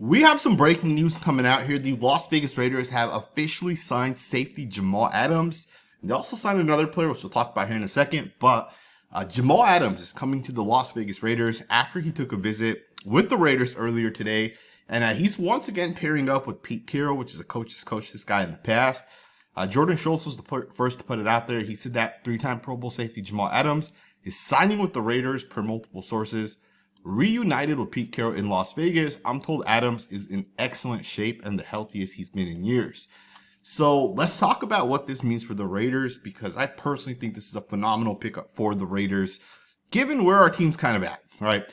We have some breaking news coming out here. The Las Vegas Raiders have officially signed safety Jamal Adams. They also signed another player, which we'll talk about here in a second. But Jamal Adams is coming to the Las Vegas Raiders after he took a visit with the Raiders earlier today. And he's once again pairing up with Pete Carroll, which is a coach's coached this guy in the past. Jordan Schultz was the first to put it out there. He said that three-time Pro Bowl safety Jamal Adams is signing with the Raiders per multiple sources. Reunited with Pete Carroll in Las Vegas, I'm told Adams is in excellent shape and the healthiest he's been in years. So let's talk about what this means for the Raiders, because I personally think this is a phenomenal pickup for the Raiders, given where our team's kind of at, right?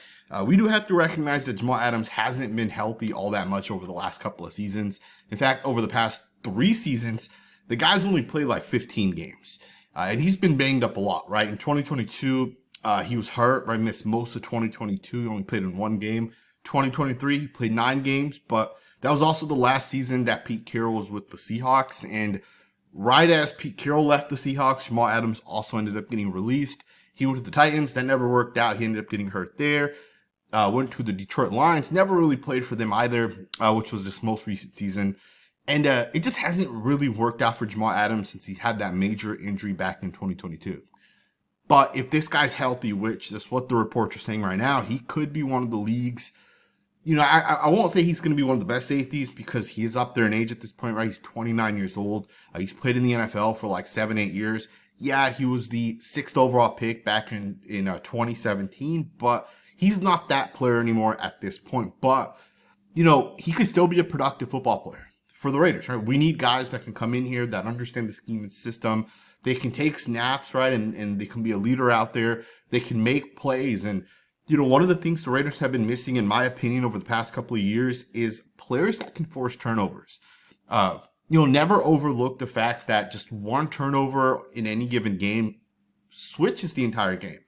We do have to recognize that Jamal Adams hasn't been healthy all that much over the last couple of seasons. In fact, over the past 3 seasons, the guy's only played like 15 games. And he's been banged up a lot, right? In 2022, he was hurt, right? Missed most of 2022. He only played in 1 game. 2023, he played 9 games, but that was also the last season that Pete Carroll was with the Seahawks. And right as Pete Carroll left the Seahawks, Jamal Adams also ended up getting released. He went to the Titans. That never worked out. He ended up getting hurt there. Went to the Detroit Lions. Never really played for them either, which was this most recent season. And it just hasn't really worked out for Jamal Adams since he had that major injury back in 2022. But if this guy's healthy, which is what the reports are saying right now, he could be one of the league's, I won't say he's going to be one of the best safeties because he is up there in age at this point, right? He's 29 years old. He's played in the NFL for like 7-8 years. Yeah, he was the 6th overall pick back in 2017, but he's not that player anymore at this point. But, he could still be a productive football player for the Raiders, right? We need guys that can come in here that understand the scheme and system. They can take snaps, right? And they can be a leader out there. They can make plays. And, one of the things the Raiders have been missing, in my opinion, over the past couple of years is players that can force turnovers. Never overlook the fact that just one turnover in any given game switches the entire game,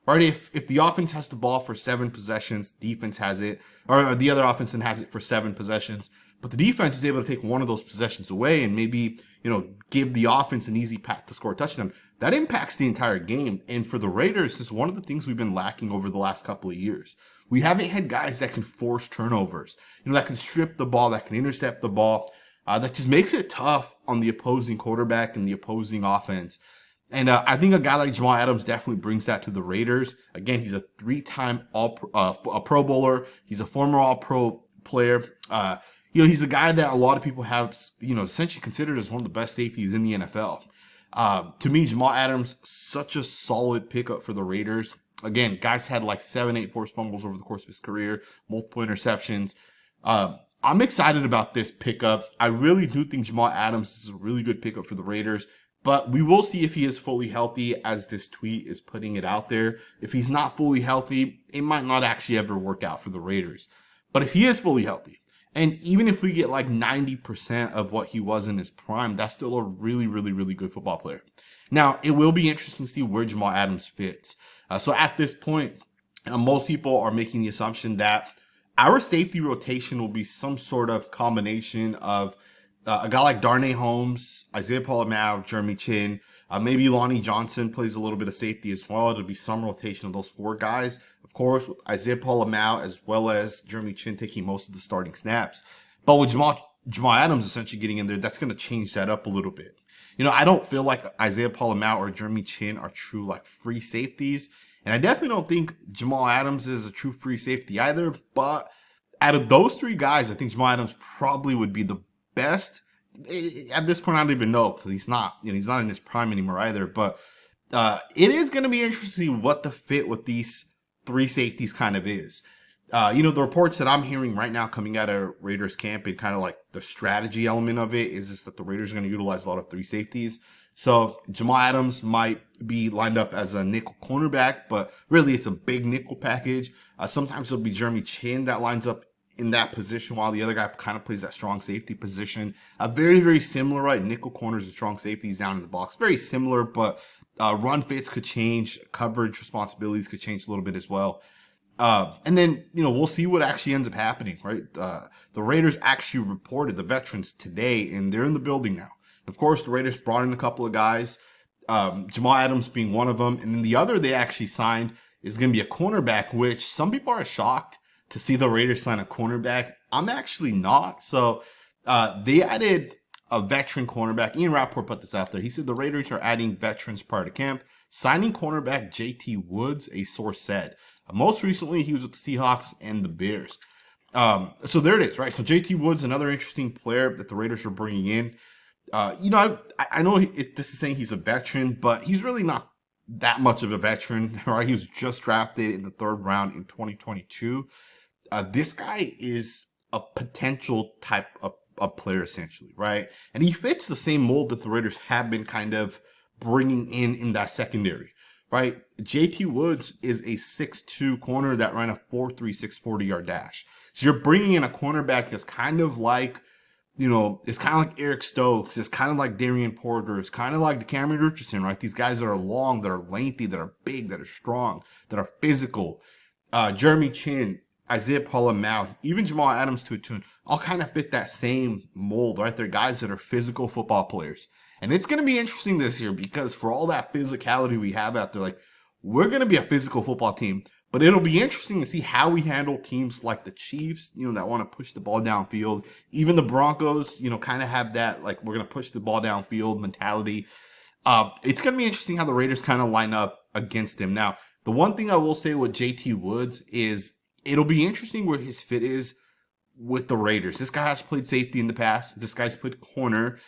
right? If the offense has the ball for 7 possessions, defense has it, or the other offense then has it for 7 possessions, but the defense is able to take one of those possessions away and maybe, give the offense an easy path to score a touchdown. That impacts the entire game. And for the Raiders, this is one of the things we've been lacking over the last couple of years. We haven't had guys that can force turnovers, that can strip the ball, that can intercept the ball. That just makes it tough on the opposing quarterback and the opposing offense. And I think a guy like Jamal Adams definitely brings that to the Raiders. Again, he's a 3-time a Pro Bowler. He's a former All-Pro player. He's a guy that a lot of people have, essentially considered as one of the best safeties in the NFL. To me, Jamal Adams, such a solid pickup for the Raiders. Again, guys had like 7-8 forced fumbles over the course of his career, multiple interceptions. I'm excited about this pickup. I really do think Jamal Adams is a really good pickup for the Raiders, but we will see if he is fully healthy, as this tweet is putting it out there. If he's not fully healthy, it might not actually ever work out for the Raiders. But if he is fully healthy, and even if we get like 90% of what he was in his prime, that's still a really, really, really good football player. Now, it will be interesting to see where Jamal Adams fits. So at this point, most people are making the assumption that our safety rotation will be some sort of combination of a guy like Darnay Holmes, Isaiah Polamau, Jeremy Chin, maybe Lonnie Johnson plays a little bit of safety as well. It'll be some rotation of those 4 guys. Of course, with Isaiah Polamau as well as Jeremy Chin taking most of the starting snaps. But with Jamal Adams essentially getting in there, that's going to change that up a little bit. I don't feel like Isaiah Polamau or Jeremy Chin are true like free safeties. And I definitely don't think Jamal Adams is a true free safety either. But out of those 3 guys, I think Jamal Adams probably would be the best. At this point, I don't even know, because he's not in his prime anymore either. But it is going to be interesting to see what the fit with these 3 safeties kind of is. The reports that I'm hearing right now coming out of Raiders camp and kind of like the strategy element of it is just that the Raiders are going to utilize a lot of 3 safeties. So Jamal Adams might be lined up as a nickel cornerback, but really it's a big nickel package. Sometimes it'll be Jeremy Chin that lines up in that position while the other guy kind of plays that strong safety position. Very, very similar, right? Nickel corners and strong safeties down in the box. Very similar, but run fits could change. Coverage responsibilities could change a little bit as well. And then, we'll see what actually ends up happening, right? The Raiders actually reported the veterans today, and they're in the building now. Of course, the Raiders brought in a couple of guys, Jamal Adams being one of them. And then the other they actually signed is going to be a cornerback, which some people are shocked to see the Raiders sign a cornerback I'm actually not. So they added a veteran cornerback. Ian Rappaport put this out there. He said the Raiders are adding veterans prior to camp, signing cornerback JT Woods, a source said. Most recently, he was with the Seahawks and the Bears. So there it is, right? So JT Woods, another interesting player that the Raiders are bringing in. I know this is saying he's a veteran, but he's really not that much of a veteran, right? He was just drafted in the 3rd round in 2022. This guy is a potential type of player, essentially, right? And he fits the same mold that the Raiders have been kind of bringing in that secondary, right? JT Woods is a 6'2 corner that ran a 4.3 640-yard dash. So you're bringing in a cornerback that's kind of like, it's kind of like Eric Stokes. It's kind of like Darien Porter. It's kind of like Cameron Richardson, right? These guys that are long, that are lengthy, that are big, that are strong, that are physical. Jeremy Chin, Isaiah Paul-Mount, even Jamal Adams to a tune, all kind of fit that same mold, right? They're guys that are physical football players. And it's going to be interesting this year because for all that physicality we have out there, like, we're going to be a physical football team. But it'll be interesting to see how we handle teams like the Chiefs, that want to push the ball downfield. Even the Broncos, kind of have that, like, we're going to push the ball downfield mentality. It's going to be interesting how the Raiders kind of line up against him. Now, the one thing I will say with JT Woods is it'll be interesting where his fit is with the Raiders. This guy has played safety in the past. This guy's played corner.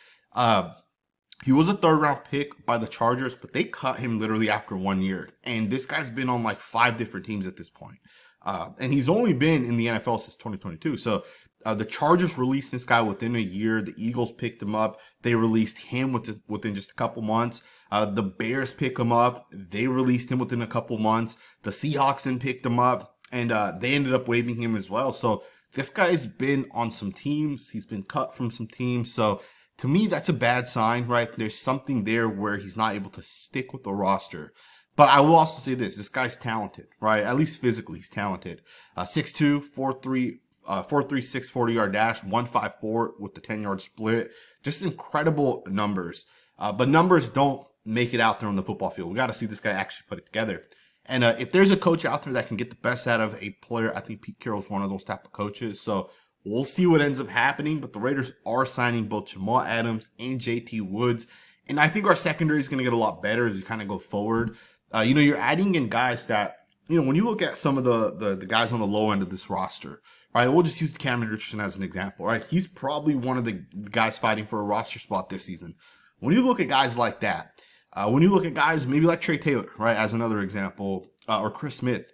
He was a 3rd-round pick by the Chargers, but they cut him literally after 1 year. And this guy's been on like 5 different teams at this point. And he's only been in the NFL since 2022. So the Chargers released this guy within a year. The Eagles picked him up. They released him within just a couple months. The Bears pick him up. They released him within a couple months. The Seahawks then picked him up. And they ended up waiving him as well. So this guy's been on some teams. He's been cut from some teams. So to me, that's a bad sign, right? There's something there where he's not able to stick with the roster. But I will also say this guy's talented, right? At least physically, he's talented. 6'2", 4'3", 640-yard dash, 154 with the 10-yard split. Just incredible numbers. But numbers don't make it out there on the football field. We got to see this guy actually put it together. And if there's a coach out there that can get the best out of a player, I think Pete Carroll's one of those type of coaches. So we'll see what ends up happening, but the Raiders are signing both Jamal Adams and JT Woods. And I think our secondary is going to get a lot better as we kind of go forward. You're adding in guys that, when you look at some of the guys on the low end of this roster, right? We'll just use Cameron Richardson as an example, right? He's probably one of the guys fighting for a roster spot this season. When you look at guys like that, when you look at guys maybe like Trey Taylor, right, as another example, or Chris Smith,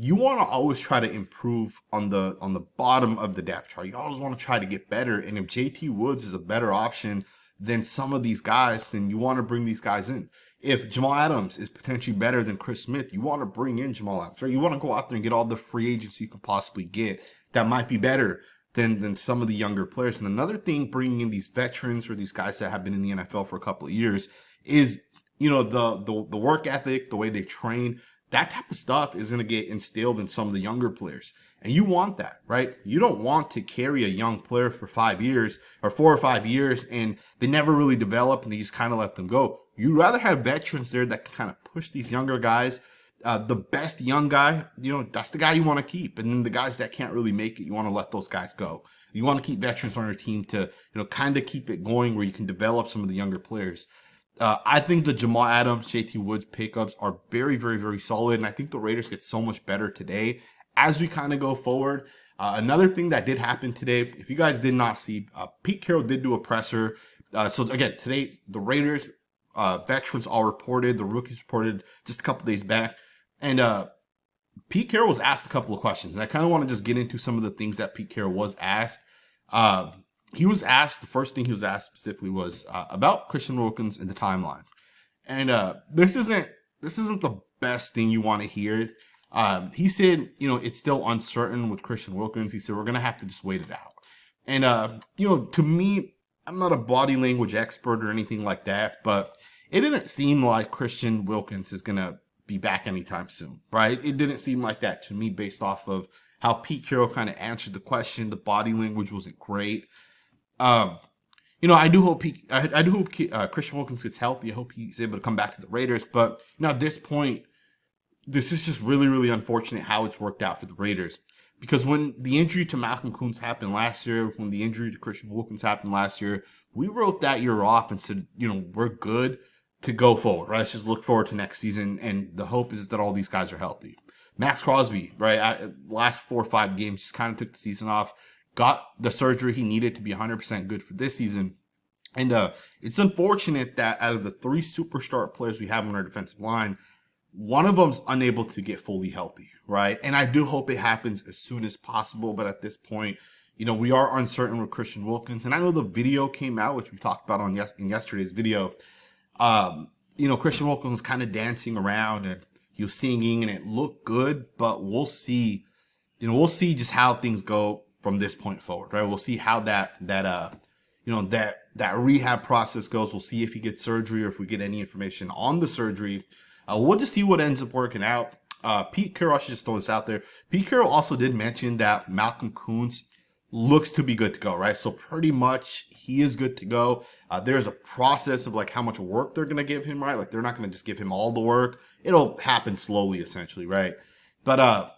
you want to always try to improve on the bottom of the depth chart. You always want to try to get better. And if JT Woods is a better option than some of these guys, then you want to bring these guys in. If Jamal Adams is potentially better than Chris Smith, you want to bring in Jamal Adams, right? You want to go out there and get all the free agents you can possibly get that might be better than some of the younger players. And another thing, bringing in these veterans or these guys that have been in the NFL for a couple of years is, the work ethic, the way they train. That type of stuff is going to get instilled in some of the younger players. And you want that, right? You don't want to carry a young player for 5 years or 4 or 5 years and they never really develop and they just kind of let them go. You'd rather have veterans there that can kind of push these younger guys. The best young guy, that's the guy you want to keep. And then the guys that can't really make it, you want to let those guys go. You want to keep veterans on your team to, kind of keep it going where you can develop some of the younger players. I think the Jamal Adams, JT Woods pickups are very, very, very solid. And I think the Raiders get so much better today as we kind of go forward. Another thing that did happen today, if you guys did not see, Pete Carroll did do a presser. So again, today, the Raiders, veterans all reported, the rookies reported just a couple days back. And Pete Carroll was asked a couple of questions. And I kind of want to just get into some of the things that Pete Carroll was asked. He was asked, the first thing he was asked specifically was about Christian Wilkins and the timeline. And this isn't the best thing you want to hear. He said, it's still uncertain with Christian Wilkins. He said, we're going to have to just wait it out. And, to me, I'm not a body language expert or anything like that, but it didn't seem like Christian Wilkins is going to be back anytime soon, right? It didn't seem like that to me based off of how Pete Carroll kind of answered the question. The body language wasn't great. I do hope Christian Wilkins gets healthy. I hope he's able to come back to the Raiders. But at this point, this is just really, really unfortunate how it's worked out for the Raiders. Because when the injury to Malcolm Koonce happened last year, when the injury to Christian Wilkins happened last year, we wrote that year off and said, we're good to go forward, right? Let's just look forward to next season. And the hope is that all these guys are healthy. Maxx Crosby, right? Last 4 or 5 games, just kind of took the season off, got the surgery he needed to be 100% good for this season. And it's unfortunate that out of the 3 superstar players we have on our defensive line, one of them's unable to get fully healthy, right? And I do hope it happens as soon as possible. But at this point, we are uncertain with Christian Wilkins. And I know the video came out, which we talked about in yesterday's video. Christian Wilkins was kind of dancing around and he was singing and it looked good, but we'll see. We'll see just how things go from this point forward, right? We'll see how that rehab process goes. We'll see if he gets surgery or if we get any information on the surgery. We'll just see what ends up working out. Pete Carroll, I should just throw this out there. Pete Carroll also did mention that Malcolm Koonce looks to be good to go, right? So pretty much he is good to go. There's a process of like how much work they're going to give him, right? Like they're not going to just give him all the work. It'll happen slowly, essentially, right? But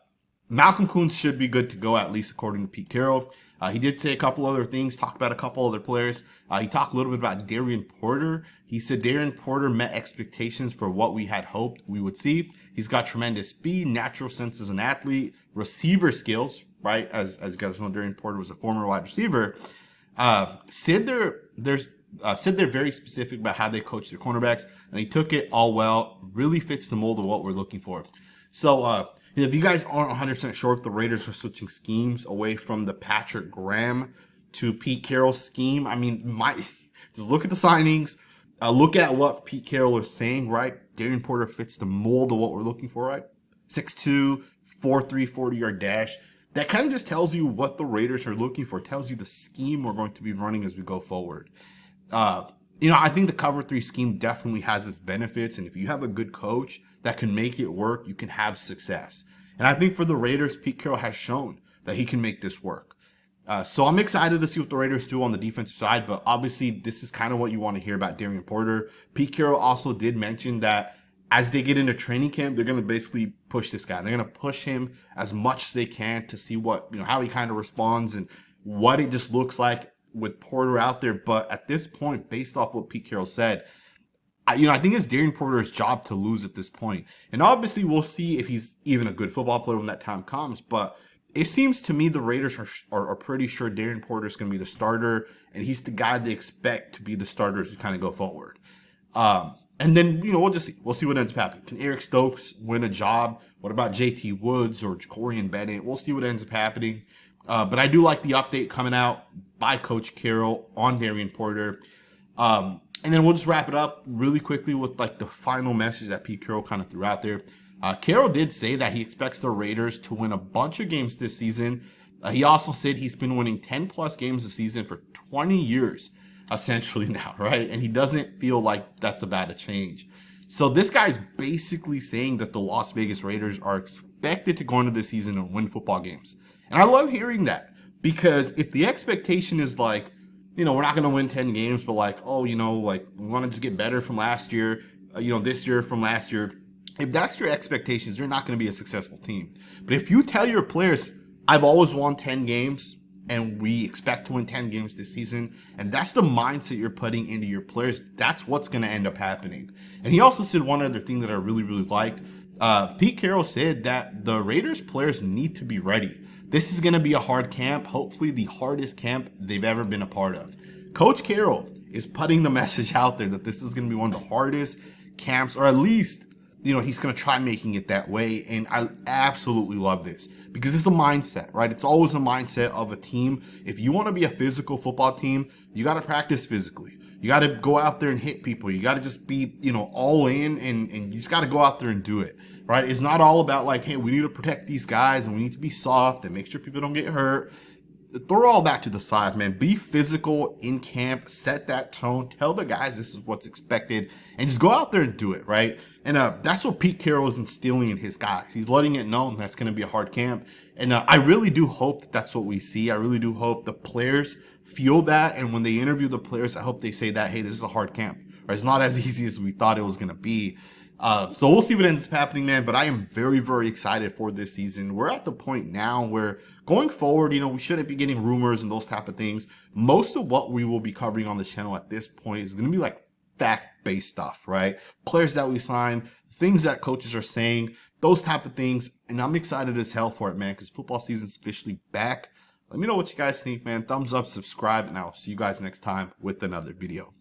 Malcolm Koonce should be good to go, at least according to Pete Carroll. He did say a couple other things, talked about a couple other players. He talked a little bit about Darien Porter. He said Darien Porter met expectations for what we had hoped we would see. He's got tremendous speed, natural sense as an athlete, receiver skills, right? As you guys know, Darien Porter was a former wide receiver. Said they're very specific about how they coach their cornerbacks, and he took it all well. Really fits the mold of what we're looking for. So, if you guys aren't 100% sure if the Raiders are switching schemes away from the Patrick Graham to Pete Carroll scheme, I mean, just look at the signings. Look at what Pete Carroll is saying, right? Darien Porter fits the mold of what we're looking for, right? 6'2", 4'3", 40-yard dash. That kind of just tells you what the Raiders are looking for. It tells you the scheme we're going to be running as we go forward. I think the cover 3 scheme definitely has its benefits. And if you have a good coach that can make it work, you can have success. And I think for the Raiders, Pete Carroll has shown that he can make this work. So I'm excited to see what the Raiders do on the defensive side. But obviously, this is kind of what you want to hear about Darien Porter. Pete Carroll also did mention that as they get into training camp, they're going to basically push this guy. They're going to push him as much as they can to see what, how he kind of responds and what it just looks like with Porter out there. But at this point, based off what Pete Carroll said, I think it's Darien Porter's job to lose at this point. And obviously, we'll see if he's even a good football player when that time comes. But it seems to me the Raiders are pretty sure Darien Porter is going to be the starter, and he's the guy they expect to be the starter as we kind of go forward. And then, we'll see what ends up happening. Can Eric Stokes win a job? What about JT Woods or Corian Bennett? We'll see what ends up happening. But I do like the update coming out by Coach Carroll on Darien Porter. And then we'll just wrap it up really quickly with like the final message that Pete Carroll kind of threw out there. Carroll did say that he expects the Raiders to win a bunch of games this season. He also said he's been winning 10-plus games a season for 20 years, essentially now, right? And he doesn't feel like that's about to change. So this guy's basically saying that the Las Vegas Raiders are expected to go into this season and win football games. And I love hearing that, because if the expectation is like, we're not going to win 10 games, but like, we want to just get better from last year, this year from last year. If that's your expectations, you're not going to be a successful team. But if you tell your players, I've always won 10 games and we expect to win 10 games this season, and that's the mindset you're putting into your players, that's what's going to end up happening. And he also said one other thing that I really, really liked. Pete Carroll said that the Raiders players need to be ready. This is going to be a hard camp, hopefully the hardest camp they've ever been a part of. Coach Carroll is putting the message out there that this is going to be one of the hardest camps, or at least, he's going to try making it that way. And I absolutely love this, because it's a mindset, right? It's always a mindset of a team. If you want to be a physical football team, you got to practice physically. You got to go out there and hit people. You got to just be, all in, and you just got to go out there and do it, right? It's not all about like, hey, we need to protect these guys and we need to be soft and make sure people don't get hurt. Throw all that to the side, man. Be physical in camp. Set that tone. Tell the guys this is what's expected, and just go out there and do it, right? And that's what Pete Carroll is instilling in his guys. He's letting it know that's going to be a hard camp. And I really do hope that that's what we see. I really do hope the players feel that. And when they interview the players, I hope they say that, hey, this is a hard camp. Right? It's not as easy as we thought it was going to be. So we'll see what ends up happening, man. But I am very, very excited for this season. We're at the point now where going forward, we shouldn't be getting rumors and those type of things. Most of what we will be covering on this channel at this point is going to be like fact-based stuff, right? Players that we sign, things that coaches are saying, those type of things. And I'm excited as hell for it, man, because football season's officially back. Let me know what you guys think, man. Thumbs up, subscribe, and I'll see you guys next time with another video.